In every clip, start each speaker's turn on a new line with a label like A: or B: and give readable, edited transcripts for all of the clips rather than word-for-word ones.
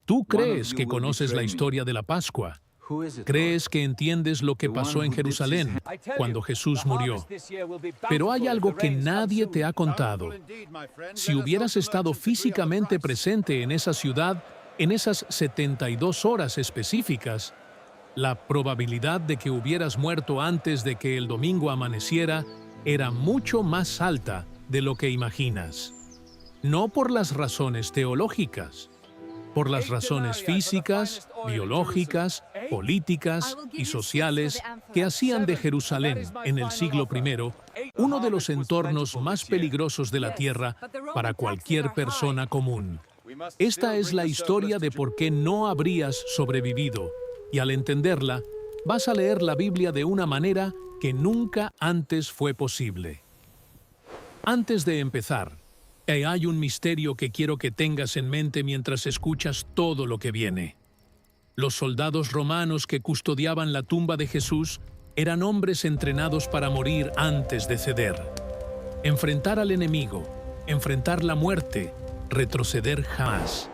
A: Tú crees que conoces la historia de la Pascua. Crees que entiendes lo que pasó en Jerusalén cuando Jesús murió. Pero hay algo que nadie te ha contado. Si hubieras estado físicamente presente en esa ciudad, en esas 72 horas específicas, la probabilidad de que hubieras muerto antes de que el domingo amaneciera era mucho más alta de lo que imaginas. No por las razones teológicas, por las razones físicas, biológicas, políticas y sociales que hacían de Jerusalén en el siglo I uno de los entornos más peligrosos de la tierra para cualquier persona común. Esta es la historia de por qué no habrías sobrevivido, y al entenderla, vas a leer la Biblia de una manera que nunca antes fue posible. Antes de empezar, hay un misterio que quiero que tengas en mente mientras escuchas todo lo que viene. Los soldados romanos que custodiaban la tumba de Jesús eran hombres entrenados para morir antes de ceder. Enfrentar al enemigo, enfrentar la muerte, retroceder jamás.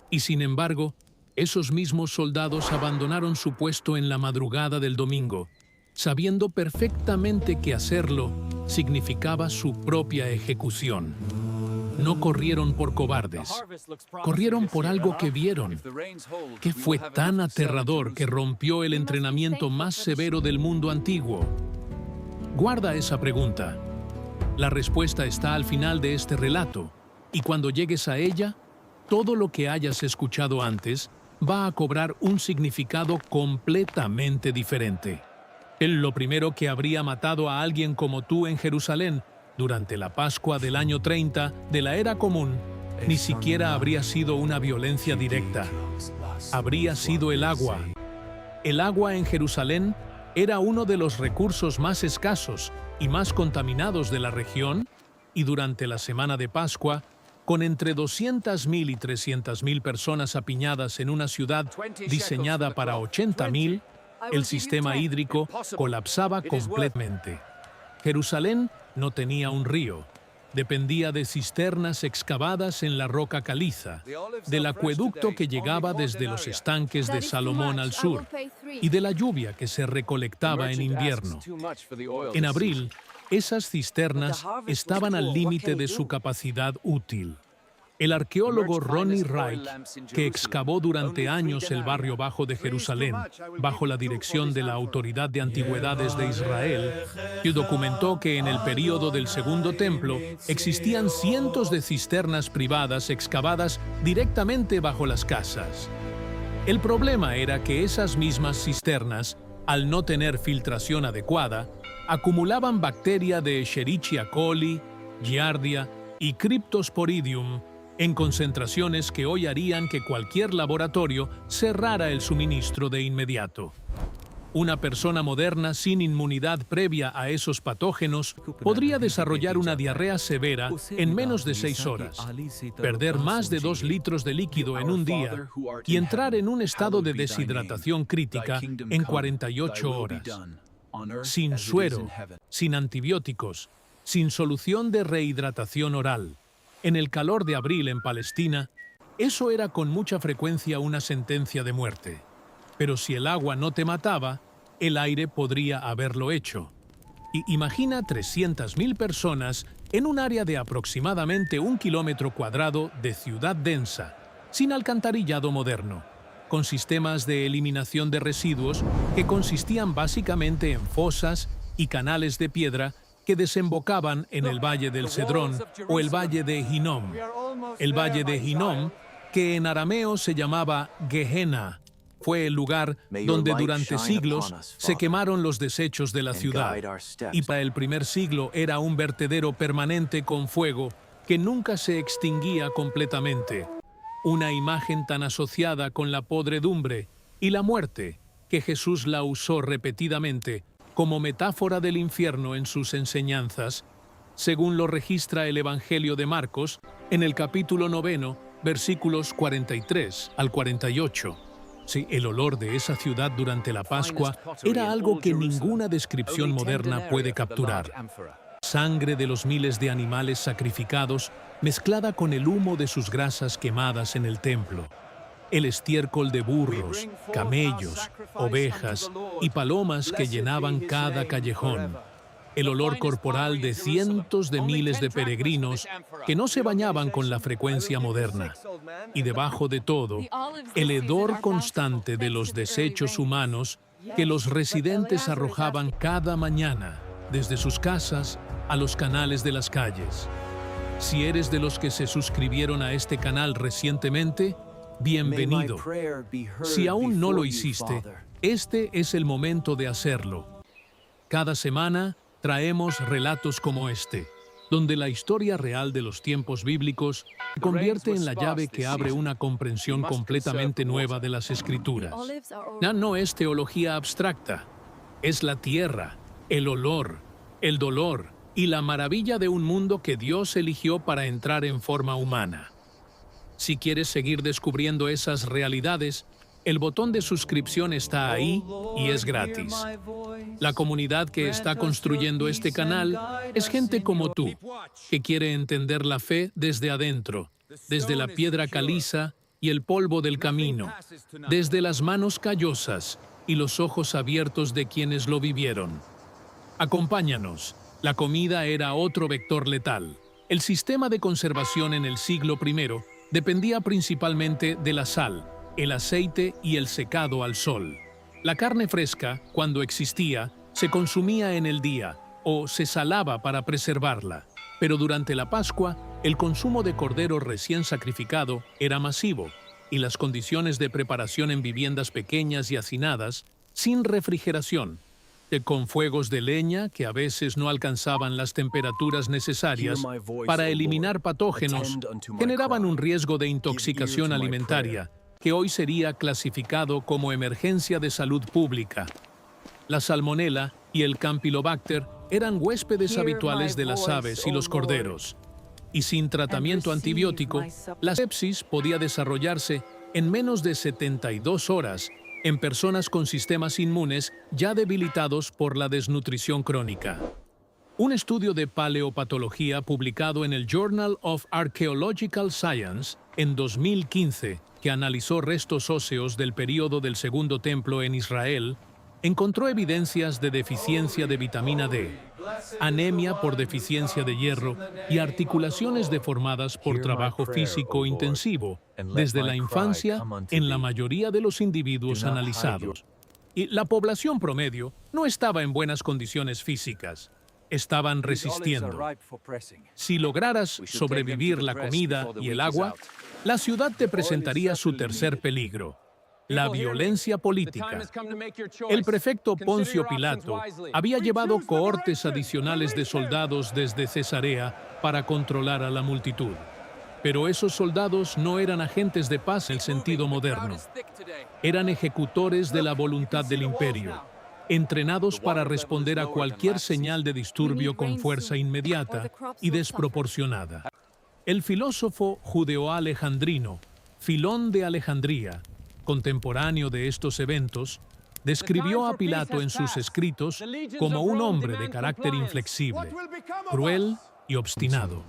A: Y sin embargo, esos mismos soldados abandonaron su puesto en la madrugada del domingo, sabiendo perfectamente que hacerlo significaba su propia ejecución. No corrieron por cobardes, corrieron por algo que vieron, que fue tan aterrador que rompió el entrenamiento más severo del mundo antiguo. Guarda esa pregunta. La respuesta está al final de este relato, y cuando llegues a ella, todo lo que hayas escuchado antes va a cobrar un significado completamente diferente. Lo primero que habría matado a alguien como tú en Jerusalén durante la Pascua del año 30 de la Era Común ni siquiera habría sido una violencia directa. Habría sido el agua. El agua en Jerusalén era uno de los recursos más escasos y más contaminados de la región, y durante la semana de Pascua, con entre 200.000 y 300.000 personas apiñadas en una ciudad diseñada para 80.000, el sistema hídrico colapsaba completamente. Jerusalén no tenía un río, dependía de cisternas excavadas en la roca caliza, del acueducto que llegaba desde los estanques de Salomón al sur, y de la lluvia que se recolectaba en invierno. En abril, esas cisternas estaban al límite de su capacidad útil. El arqueólogo Ronnie Wright, que excavó durante años el barrio bajo de Jerusalén, bajo la dirección de la Autoridad de Antigüedades de Israel, documentó que en el período del Segundo Templo existían cientos de cisternas privadas excavadas directamente bajo las casas. El problema era que esas mismas cisternas, al no tener filtración adecuada, acumulaban bacteria de Escherichia coli, Giardia y Cryptosporidium, en concentraciones que hoy harían que cualquier laboratorio cerrara el suministro de inmediato. Una persona moderna sin inmunidad previa a esos patógenos podría desarrollar una diarrea severa en menos de 6 horas, perder más de 2 litros de líquido en un día y entrar en un estado de deshidratación crítica en 48 horas. Sin suero, sin antibióticos, sin solución de rehidratación oral. En el calor de abril en Palestina, eso era con mucha frecuencia una sentencia de muerte. Pero si el agua no te mataba, el aire podría haberlo hecho. Y imagina 300.000 personas en un área de aproximadamente 1 kilómetro cuadrado de ciudad densa, sin alcantarillado moderno, con sistemas de eliminación de residuos que consistían básicamente en fosas y canales de piedra que desembocaban en el Valle del Cedrón o el Valle de Hinnom. El Valle de Hinnom, que en arameo se llamaba Gehenna, fue el lugar donde durante siglos se quemaron los desechos de la ciudad, y para el primer siglo era un vertedero permanente con fuego que nunca se extinguía completamente. Una imagen tan asociada con la podredumbre y la muerte que Jesús la usó repetidamente como metáfora del infierno en sus enseñanzas, según lo registra el Evangelio de Marcos en el capítulo 9, versículos 43 al 48. Sí, el olor de esa ciudad durante la Pascua era algo que ninguna descripción moderna puede capturar. Sangre de los miles de animales sacrificados mezclada con el humo de sus grasas quemadas en el templo. el estiércol de burros, camellos, ovejas y palomas que llenaban cada callejón, el olor corporal de cientos de miles de peregrinos que no se bañaban con la frecuencia moderna, y debajo de todo, el hedor constante de los desechos humanos que los residentes arrojaban cada mañana desde sus casas a los canales de las calles. Si eres de los que se suscribieron a este canal recientemente, bienvenido. Si aún no lo hiciste, este es el momento de hacerlo. Cada semana traemos relatos como este, donde la historia real de los tiempos bíblicos se convierte en la llave que abre una comprensión completamente nueva de las Escrituras. No es teología abstracta, es la tierra, el olor, el dolor y la maravilla de un mundo que Dios eligió para entrar en forma humana. Si quieres seguir descubriendo esas realidades, el botón de suscripción está ahí y es gratis. La comunidad que está construyendo este canal es gente como tú, que quiere entender la fe desde adentro, desde la piedra caliza y el polvo del camino, desde las manos callosas y los ojos abiertos de quienes lo vivieron. Acompáñanos. La comida era otro vector letal. El sistema de conservación en el siglo I dependía principalmente de la sal, el aceite y el secado al sol. La carne fresca, cuando existía, se consumía en el día o se salaba para preservarla. Pero durante la Pascua, el consumo de cordero recién sacrificado era masivo y las condiciones de preparación en viviendas pequeñas y hacinadas, sin refrigeración, con fuegos de leña que a veces no alcanzaban las temperaturas necesarias para eliminar patógenos, generaban un riesgo de intoxicación alimentaria que hoy sería clasificado como emergencia de salud pública. La salmonela y el campylobacter eran huéspedes habituales de las aves y los corderos, y sin tratamiento antibiótico, la sepsis podía desarrollarse en menos de 72 horas en personas con sistemas inmunes ya debilitados por la desnutrición crónica. Un estudio de paleopatología publicado en el Journal of Archaeological Science en 2015, que analizó restos óseos del período del Segundo Templo en Israel, encontró evidencias de deficiencia de vitamina D, anemia por deficiencia de hierro y articulaciones deformadas por trabajo físico intensivo desde la infancia en la mayoría de los individuos analizados. Y la población promedio no estaba en buenas condiciones físicas. Estaban resistiendo. Si lograras sobrevivir la comida y el agua, la ciudad te presentaría su tercer peligro: la violencia política. El prefecto Poncio Pilato había llevado cohortes adicionales de soldados desde Cesarea para controlar a la multitud. Pero esos soldados no eran agentes de paz en el sentido moderno. Eran ejecutores de la voluntad del imperio, entrenados para responder a cualquier señal de disturbio con fuerza inmediata y desproporcionada. El filósofo judeo-alejandrino Filón de Alejandría, contemporáneo de estos eventos, describió a Pilato en sus escritos como un hombre de carácter inflexible, cruel y obstinado,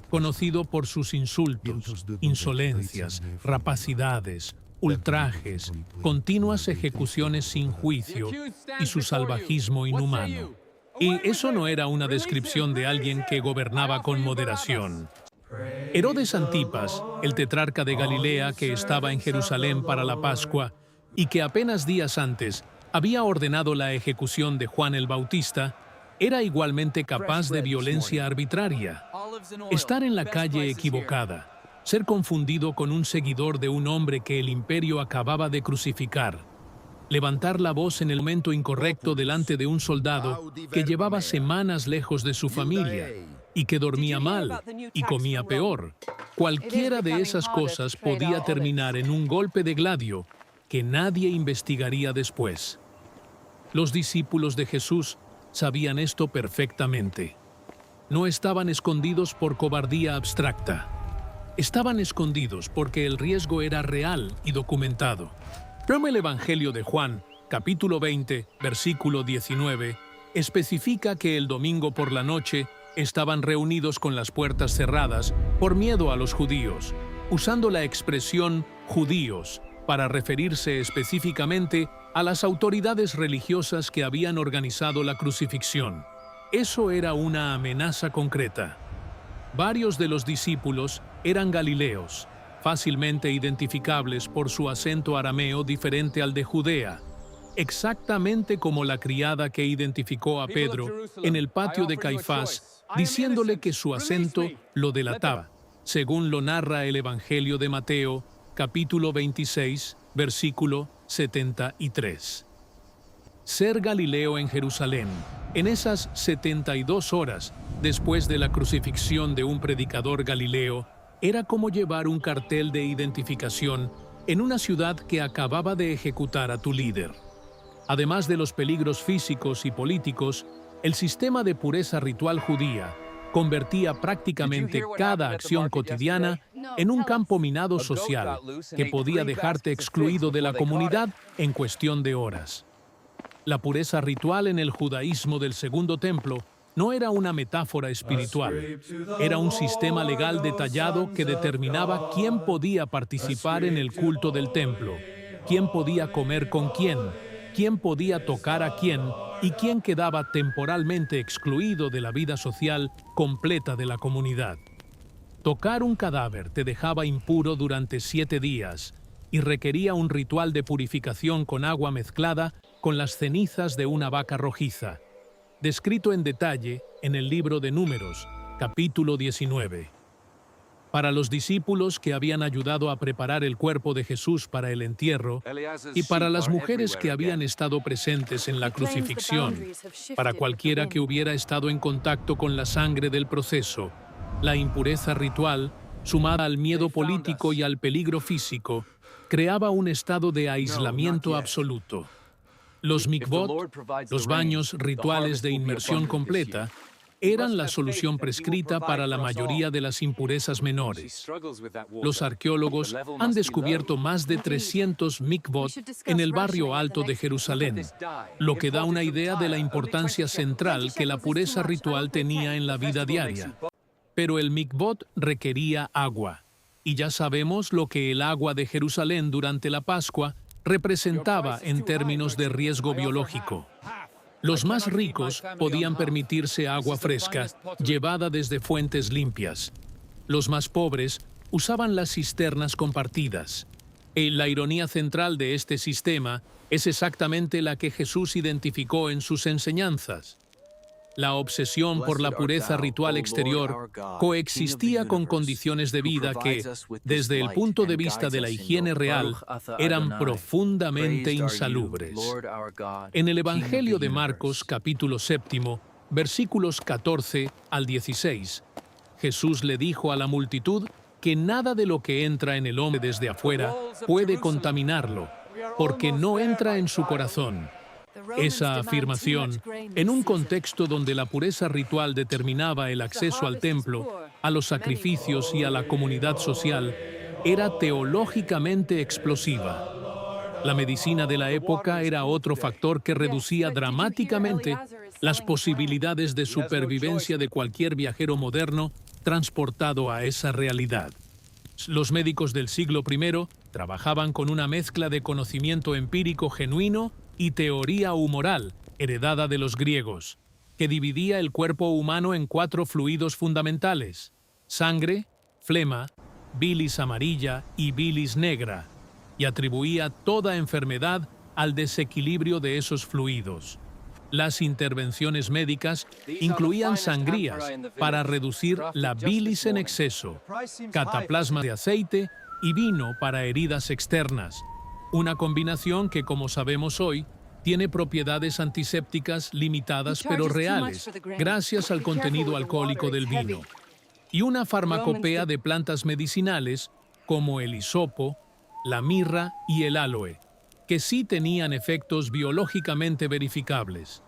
A: conocido por sus insultos, insolencias, rapacidades, ultrajes, continuas ejecuciones sin juicio y su salvajismo inhumano. Y eso no era una descripción de alguien que gobernaba con moderación. Herodes Antipas, el tetrarca de Galilea que estaba en Jerusalén para la Pascua y que apenas días antes había ordenado la ejecución de Juan el Bautista, era igualmente capaz de violencia arbitraria. Estar en la calle equivocada, ser confundido con un seguidor de un hombre que el imperio acababa de crucificar, levantar la voz en el momento incorrecto delante de un soldado que llevaba semanas lejos de su familia y que dormía mal y comía peor. Cualquiera de esas cosas podía terminar en un golpe de gladio que nadie investigaría después. Los discípulos de Jesús sabían esto perfectamente. No estaban escondidos por cobardía abstracta. Estaban escondidos porque el riesgo era real y documentado. Pero el Evangelio de Juan, capítulo 20, versículo 19, especifica que el domingo por la noche estaban reunidos con las puertas cerradas por miedo a los judíos, usando la expresión judíos, para referirse específicamente a las autoridades religiosas que habían organizado la crucifixión. Eso era una amenaza concreta. Varios de los discípulos eran galileos, fácilmente identificables por su acento arameo diferente al de Judea, exactamente como la criada que identificó a Pedro en el patio de Caifás, diciéndole que su acento lo delataba, según lo narra el Evangelio de Mateo, capítulo 26, versículo 73. Ser Galileo en Jerusalén, en esas 72 horas después de la crucifixión de un predicador galileo, era como llevar un cartel de identificación en una ciudad que acababa de ejecutar a tu líder. Además de los peligros físicos y políticos, el sistema de pureza ritual judía convertía prácticamente cada acción cotidiana en un campo minado social que podía dejarte excluido de la comunidad en cuestión de horas. La pureza ritual en el judaísmo del Segundo Templo no era una metáfora espiritual, era un sistema legal detallado que determinaba quién podía participar en el culto del templo, quién podía comer con quién podía tocar a quién y quién quedaba temporalmente excluido de la vida social completa de la comunidad. Tocar un cadáver te dejaba impuro durante 7 días y requería un ritual de purificación con agua mezclada con las cenizas de una vaca rojiza, descrito en detalle en el libro de Números, capítulo 19. Para los discípulos que habían ayudado a preparar el cuerpo de Jesús para el entierro, y para las mujeres que habían estado presentes en la crucifixión, para cualquiera que hubiera estado en contacto con la sangre del proceso, la impureza ritual, sumada al miedo político y al peligro físico, creaba un estado de aislamiento absoluto. Los mikvot, los baños rituales de inmersión completa, eran la solución prescrita para la mayoría de las impurezas menores. Los arqueólogos han descubierto más de 300 mikvot en el barrio alto de Jerusalén, lo que da una idea de la importancia central que la pureza ritual tenía en la vida diaria. Pero el mikvot requería agua, y ya sabemos lo que el agua de Jerusalén durante la Pascua representaba en términos de riesgo biológico. Los más ricos podían permitirse agua fresca, llevada desde fuentes limpias. Los más pobres usaban las cisternas compartidas. La ironía central de este sistema es exactamente la que Jesús identificó en sus enseñanzas. La obsesión por la pureza ritual exterior coexistía con condiciones de vida que, desde el punto de vista de la higiene real, eran profundamente insalubres. En el Evangelio de Marcos, capítulo 7, versículos 14 al 16, Jesús le dijo a la multitud que nada de lo que entra en el hombre desde afuera puede contaminarlo, porque no entra en su corazón. Esa afirmación, en un contexto donde la pureza ritual determinaba el acceso al templo, a los sacrificios y a la comunidad social, era teológicamente explosiva. La medicina de la época era otro factor que reducía dramáticamente las posibilidades de supervivencia de cualquier viajero moderno transportado a esa realidad. Los médicos del siglo I trabajaban con una mezcla de conocimiento empírico genuino y teoría humoral, heredada de los griegos, que dividía el cuerpo humano en 4 fluidos fundamentales: sangre, flema, bilis amarilla y bilis negra, y atribuía toda enfermedad al desequilibrio de esos fluidos. Las intervenciones médicas incluían sangrías para reducir la bilis en exceso, cataplasma de aceite y vino para heridas externas, una combinación que, como sabemos hoy, tiene propiedades antisépticas limitadas pero reales, gracias al contenido alcohólico del vino, y una farmacopea de plantas medicinales como el hisopo, la mirra y el áloe, que sí tenían efectos biológicamente verificables.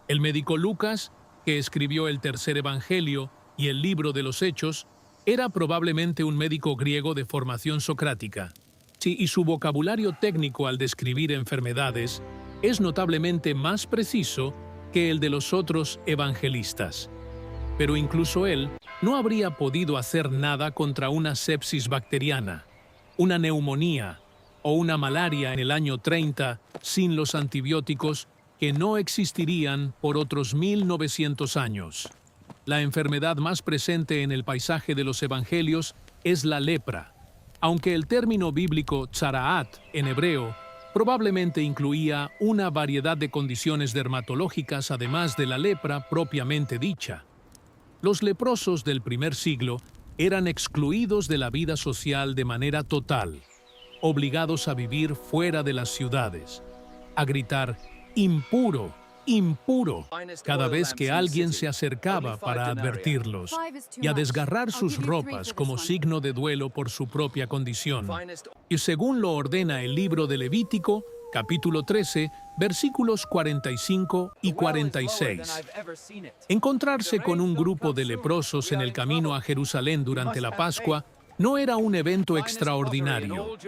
A: El médico Lucas, que escribió el tercer Evangelio y el libro de los Hechos, era probablemente un médico griego de formación socrática. Y su vocabulario técnico al describir enfermedades es notablemente más preciso que el de los otros evangelistas. Pero incluso él no habría podido hacer nada contra una sepsis bacteriana. una neumonía o una malaria en el año 30 sin los antibióticos que no existirían por otros 1900 años. La enfermedad más presente en el paisaje de los evangelios es la lepra, aunque el término bíblico tzaraat en hebreo probablemente incluía una variedad de condiciones dermatológicas además de la lepra propiamente dicha. Los leprosos del primer siglo eran excluidos de la vida social de manera total, obligados a vivir fuera de las ciudades, a gritar «impuro, impuro» cada vez que alguien se acercaba para advertirlos, y a desgarrar sus ropas como signo de duelo por su propia condición. Y según lo ordena el libro de Levítico, capítulo 13, versículos 45 y 46. Encontrarse con un grupo de leprosos en el camino a Jerusalén durante la Pascua no era un evento extraordinario,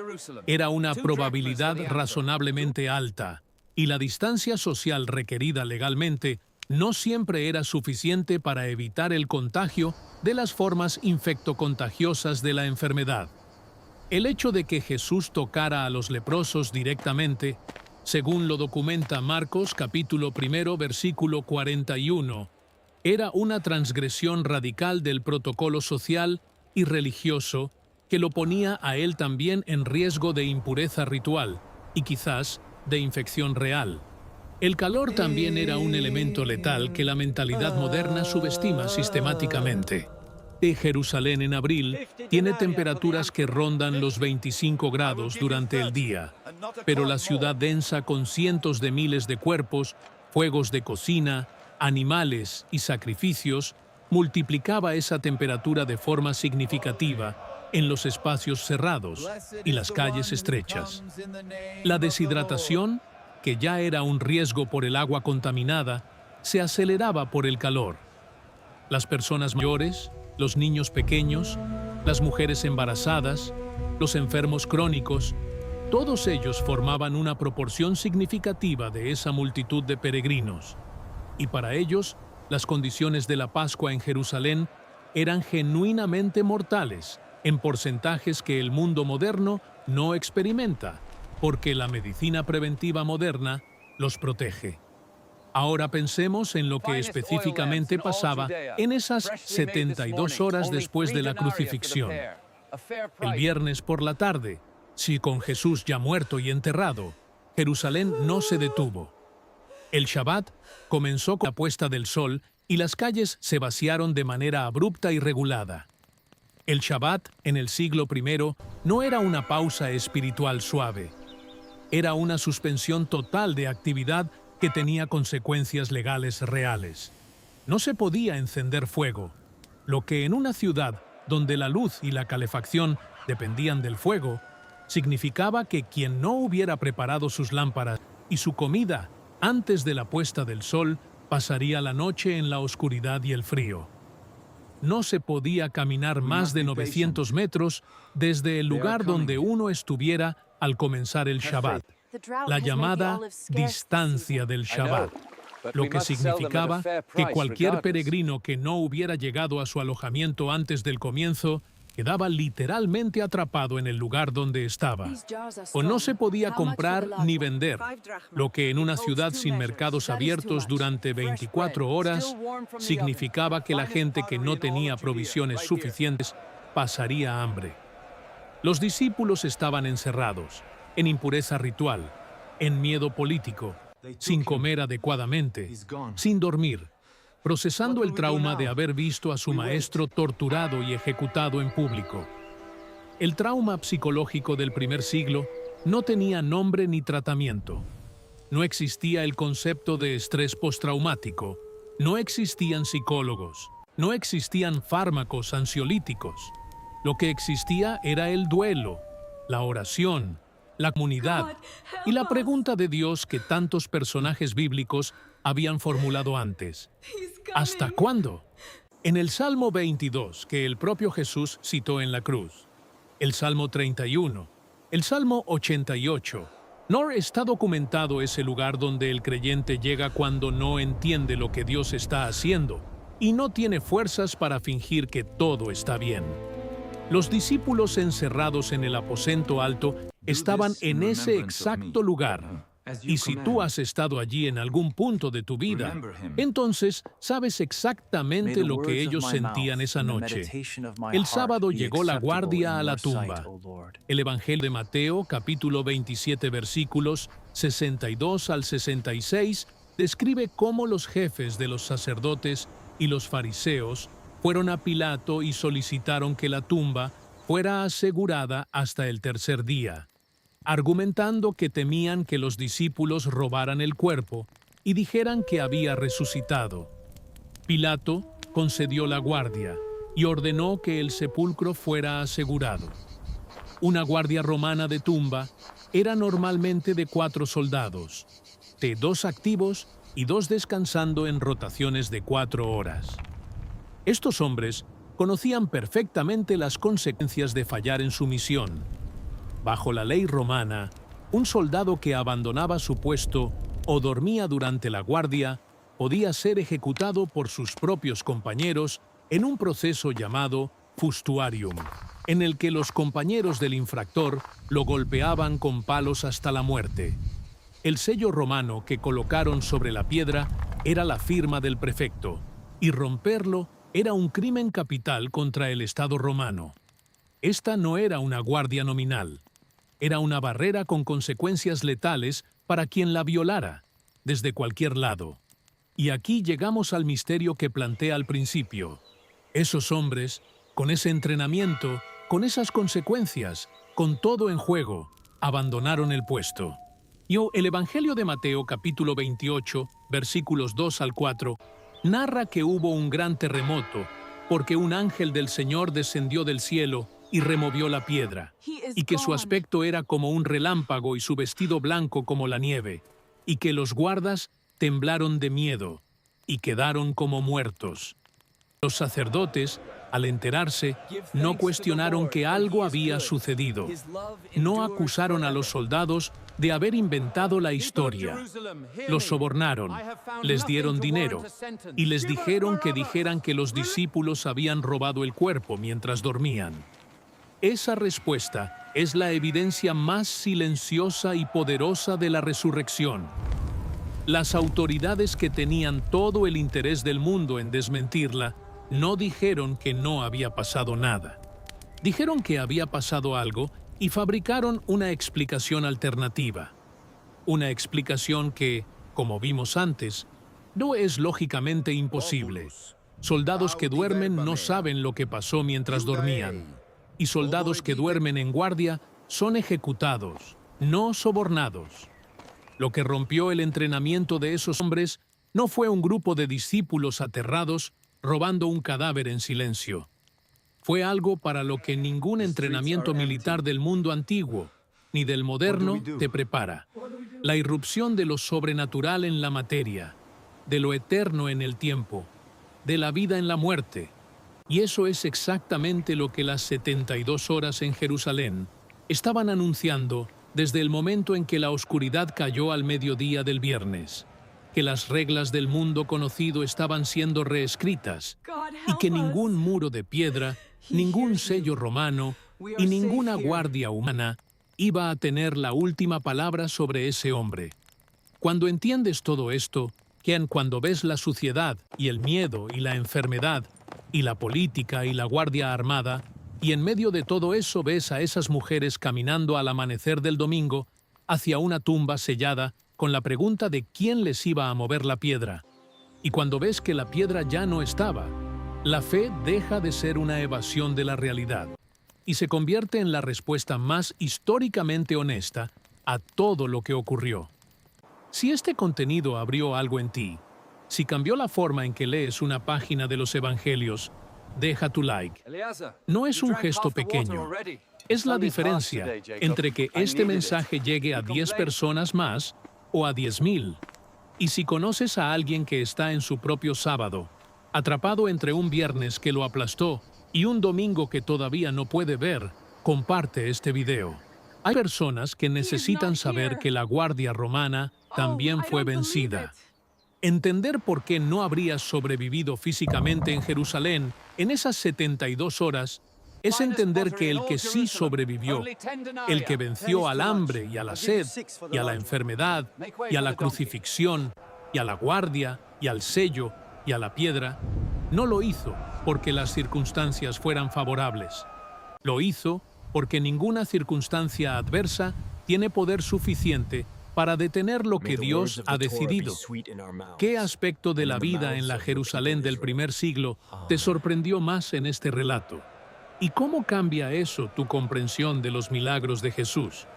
A: era una probabilidad razonablemente alta, y la distancia social requerida legalmente no siempre era suficiente para evitar el contagio de las formas infectocontagiosas de la enfermedad. El hecho de que Jesús tocara a los leprosos directamente, según lo documenta Marcos capítulo 1, versículo 41, era una transgresión radical del protocolo social y religioso que lo ponía a él también en riesgo de impureza ritual y quizás de infección real. El calor también era un elemento letal que la mentalidad moderna subestima sistemáticamente. Jerusalén en abril tiene temperaturas que rondan los 25 grados durante el día, pero la ciudad densa con cientos de miles de cuerpos, fuegos de cocina, animales y sacrificios multiplicaba esa temperatura de forma significativa en los espacios cerrados y las calles estrechas. La deshidratación, que ya era un riesgo por el agua contaminada, se aceleraba por el calor. Las personas mayores, los niños pequeños, las mujeres embarazadas, los enfermos crónicos, todos ellos formaban una proporción significativa de esa multitud de peregrinos. Y para ellos, las condiciones de la Pascua en Jerusalén eran genuinamente mortales, en porcentajes que el mundo moderno no experimenta, porque la medicina preventiva moderna los protege. Ahora pensemos en lo que específicamente pasaba en esas 72 horas después de la crucifixión. El viernes por la tarde, si con Jesús ya muerto y enterrado, Jerusalén no se detuvo. El Shabbat comenzó con la puesta del sol y las calles se vaciaron de manera abrupta y regulada. El Shabbat, en el siglo I, no era una pausa espiritual suave. Era una suspensión total de actividad que tenía consecuencias legales reales. No se podía encender fuego, lo que en una ciudad donde la luz y la calefacción dependían del fuego, significaba que quien no hubiera preparado sus lámparas y su comida antes de la puesta del sol pasaría la noche en la oscuridad y el frío. No se podía caminar más de 900 metros desde el lugar donde uno estuviera al comenzar el Shabbat, la llamada distancia del Shabbat, lo que significaba que cualquier peregrino que no hubiera llegado a su alojamiento antes del comienzo quedaba literalmente atrapado en el lugar donde estaba, o no se podía comprar ni vender, lo que en una ciudad sin mercados abiertos durante 24 horas significaba que la gente que no tenía provisiones suficientes pasaría hambre. Los discípulos estaban encerrados, en impureza ritual, en miedo político, sin comer adecuadamente, sin dormir, procesando el trauma de haber visto a su maestro torturado y ejecutado en público. El trauma psicológico del primer siglo no tenía nombre ni tratamiento. No existía el concepto de estrés postraumático, no existían psicólogos, no existían fármacos ansiolíticos. Lo que existía era el duelo, la oración, la comunidad y la pregunta de Dios que tantos personajes bíblicos habían formulado antes. ¿Hasta cuándo? En el Salmo 22, que el propio Jesús citó en la cruz, el Salmo 31, el Salmo 88, no está documentado ese lugar donde el creyente llega cuando no entiende lo que Dios está haciendo y no tiene fuerzas para fingir que todo está bien. Los discípulos encerrados en el aposento alto estaban en ese exacto lugar. Y si tú has estado allí en algún punto de tu vida, entonces sabes exactamente lo que ellos sentían esa noche. El sábado llegó la guardia a la tumba. El Evangelio de Mateo, capítulo 27, versículos 62 al 66, describe cómo los jefes de los sacerdotes y los fariseos fueron a Pilato y solicitaron que la tumba fuera asegurada hasta el tercer día, argumentando que temían que los discípulos robaran el cuerpo y dijeran que había resucitado. Pilato concedió la guardia y ordenó que el sepulcro fuera asegurado. Una guardia romana de tumba era normalmente de 4 soldados, de 2 activos y 2 descansando en rotaciones de 4 horas. Estos hombres conocían perfectamente las consecuencias de fallar en su misión. Bajo la ley romana, un soldado que abandonaba su puesto o dormía durante la guardia podía ser ejecutado por sus propios compañeros en un proceso llamado fustuarium, en el que los compañeros del infractor lo golpeaban con palos hasta la muerte. El sello romano que colocaron sobre la piedra era la firma del prefecto, y romperlo era un crimen capital contra el Estado romano. Esta no era una guardia nominal. Era una barrera con consecuencias letales para quien la violara, desde cualquier lado. Y aquí llegamos al misterio que plantea al principio. Esos hombres, con ese entrenamiento, con esas consecuencias, con todo en juego, abandonaron el puesto. El Evangelio de Mateo, capítulo 28, versículos 2 al 4, narra que hubo un gran terremoto, porque un ángel del Señor descendió del cielo y removió la piedra, y que su aspecto era como un relámpago y su vestido blanco como la nieve, y que los guardas temblaron de miedo y quedaron como muertos. Los sacerdotes, al enterarse, no cuestionaron que algo había sucedido. No acusaron a los soldados de haber inventado la historia. Los sobornaron, les dieron dinero y les dijeron que los discípulos habían robado el cuerpo mientras dormían. Esa respuesta es la evidencia más silenciosa y poderosa de la resurrección. Las autoridades que tenían todo el interés del mundo en desmentirla, no dijeron que no había pasado nada. Dijeron que había pasado algo y fabricaron una explicación alternativa. Una explicación que, como vimos antes, no es lógicamente imposible. Soldados que duermen no saben lo que pasó mientras dormían. Y soldados que duermen en guardia son ejecutados, no sobornados. Lo que rompió el entrenamiento de esos hombres no fue un grupo de discípulos aterrados robando un cadáver en silencio. Fue algo para lo que ningún entrenamiento militar del mundo antiguo ni del moderno te prepara. La irrupción de lo sobrenatural en la materia, de lo eterno en el tiempo, de la vida en la muerte. Y eso es exactamente lo que las 72 horas en Jerusalén estaban anunciando desde el momento en que la oscuridad cayó al mediodía del viernes, que las reglas del mundo conocido estaban siendo reescritas y que ningún muro de piedra, ningún sello romano y ninguna guardia humana iba a tener la última palabra sobre ese hombre. Cuando entiendes todo esto, cuando ves la suciedad y el miedo y la enfermedad y la política y la guardia armada, y en medio de todo eso ves a esas mujeres caminando al amanecer del domingo hacia una tumba sellada con la pregunta de quién les iba a mover la piedra. Y cuando ves que la piedra ya no estaba, la fe deja de ser una evasión de la realidad y se convierte en la respuesta más históricamente honesta a todo lo que ocurrió. Si este contenido abrió algo en ti, si cambió la forma en que lees una página de los Evangelios, deja tu like. No es un gesto pequeño. Es la diferencia entre que este mensaje llegue a 10 personas más o a 10,000. Y si conoces a alguien que está en su propio sábado, atrapado entre un viernes que lo aplastó y un domingo que todavía no puede ver, comparte este video. Hay personas que necesitan saber que la guardia romana también fue vencida. Entender por qué no habrías sobrevivido físicamente en Jerusalén en esas 72 horas es entender que el que sí sobrevivió, el que venció al hambre y a la sed, y a la enfermedad, y a la crucifixión, y a la guardia, y al sello, y a la piedra, no lo hizo porque las circunstancias fueran favorables. Lo hizo porque ninguna circunstancia adversa tiene poder suficiente para detener lo que Dios ha decidido. ¿Qué aspecto de la vida en la Jerusalén del primer siglo te sorprendió más en este relato? ¿Y cómo cambia eso tu comprensión de los milagros de Jesús?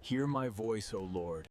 B: Hear my voice, O Lord.